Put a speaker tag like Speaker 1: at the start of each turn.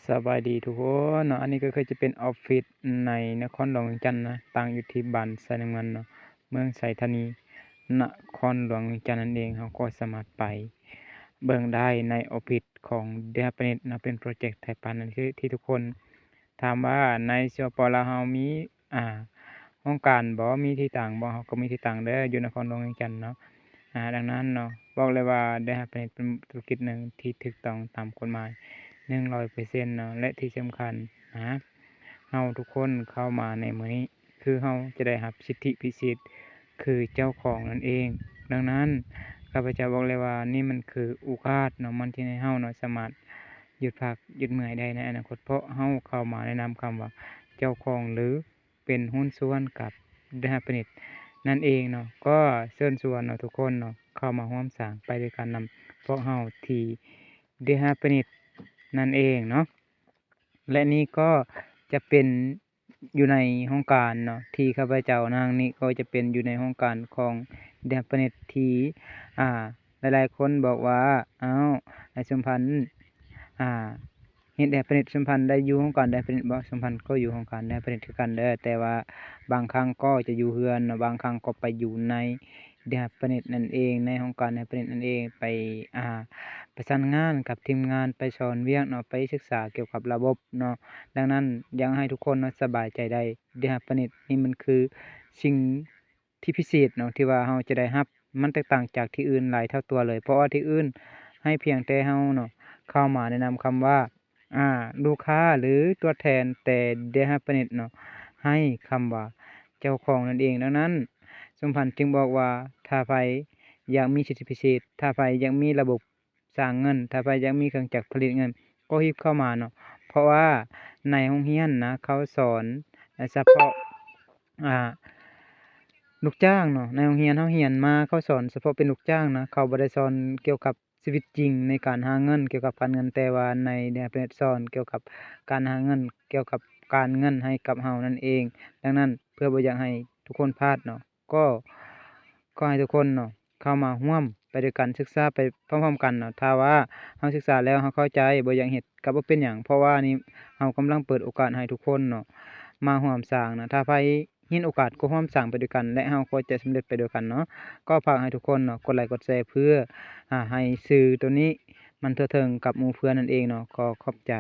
Speaker 1: สบายดีทุกคนเนาะอันนี้ก็คือจะเป็นออฟฟิศในนครหลวงเวียงจันทน์นะตั้งอยู่ที่บ้านไซน้ำเงินเนาะเมืองไสธานีนครหลวงเวียงจันทน์นั่นเองเราก็สามารถไปเบิ่งได้ในออฟฟิศของเดอะฮับเน็ตเนาะเป็นพรอเจกต์ไทยปานนั้นคือที่ทุกคนถามว่าในสปลาวเรามีอ่าโรงการบ่มีที่ตั้งบ่เราก็มีที่ตั้งเด้ออยู่นครหลวงเวียงจันทน์เนาะดังนั้นเนาะบอกเลยว่าเดอะฮับเน็ตเป็นธุรกิจหนึ่งที่ถูกต้องตามกฎหมาย 100%เนาะและที่สำคัญนะเราทุกคนเข้ามาในมื้อนี้คือเราจะได้รับสิทธิพิเศษคือเจ้าของนั่นเองดังนั้นข้าพเจ้าบอกเลยว่านี่มันคือโอกาสเนาะมันที่ให้เราเนาะสามารถหยุดพักหยุดเมื่อยได้ในอนาคตเพราะเราเข้ามาในนามคำว่าเจ้าของหรือเป็นหุ้นส่วนกับ The Happiness นั่นเองเนาะก็เชิญชวนเนาะทุกคนเนาะเข้ามาร่วมสร้างไปด้วยกันนำพวกเราที่ The Happiness นั่นเองเนาะและนี่ก็จะเป็นอยู่ในโครงการเนาะที่ข้าพเจ้านางนี้ก็จะเป็นอยู่ในโครงการของ The Happiness ที่อ่าหลายๆคนบอกว่าอ้าวไอ้สมพันธ์อ่าเฮ็ด The Happiness สมพันธ์ได้อยู่โครงการ The Happiness บ่สมพันธ์ก็อยู่โครงการ The Happiness คือกันเด้อแต่ว่าบางครั้งก็จะอยู่เรือนเนาะบางครั้งก็ไปอยู่ใน The Happiness นั่นเองในโครงการ The Happiness นั่นเองไปประสานงานกับทีมงานไปสอนเวียกเนาะไปศึกษาเกี่ยวกับระบบเนาะดังนั้นอยากให้ทุกคนเนาะสบายใจได้ The Happiness นี่มันคือสิ่งที่พิเศษเนาะที่ว่าเราจะได้รับมันแตกต่างจากที่อื่นหลายเท่าตัวเลยเพราะว่าที่อื่นให้เพียงแต่เราเนาะเข้ามาแนะนำคำว่าลูกค้าหรือตัวแทนแต่ The Happiness เนาะให้คำว่าเจ้าของนั่นเองดังนั้นสมพันธ์จึงบอกว่าถ้าไผอยากมีสิทธิพิเศษถ้าไผอยากมีระบบสร้างเงินถ้าไผอยากมีเครื่องจักรผลิตเงินก็รีบเข้ามาเนาะเพราะว่าในโรงเรียนนะเขาสอนเฉพาะอ่าลูกจ้างเนาะในโรงเรียนเราเรียนมาเขาสอนเฉพาะเป็นลูกจ้างนะเขาบ่ได้สอนเกี่ยวกับชีวิตจริงในการหาเงินเกี่ยวกับการเงินแต่ว่าในเนี่ยเพิ่นสอนเกี่ยวกับการหาเงินเกี่ยวกับการเงินให้กับเรานั่นเองดังนั้นเพื่อบ่อยากให้ทุกคนพลาดเนาะก็ให้ทุกคนเนาะเข้ามาร่วมไปด้วยกันศึกษาไปพร้อมๆกันเนาะถ้าว่าเราศึกษาแล้วเราเข้าใจบ่อยากเฮ็ดก็บ่เป็นหยังเพราะว่านี่เรากำลังเปิดโอกาสให้ทุกคนเนาะมาร่วมสร้างนะถ้าไผเห็นโอกาสก็ร่วมสร้างไปด้วยกันและเราก็จะสำเร็จไปด้วยกันเนาะก็ฝากให้ทุกคนเนาะกดไลค์กดแชร์เพื่อให้สื่อตัวนี้มันทั่วถึงกับหมู่เพื่อนนั่นเองเนาะก็ขอบใจ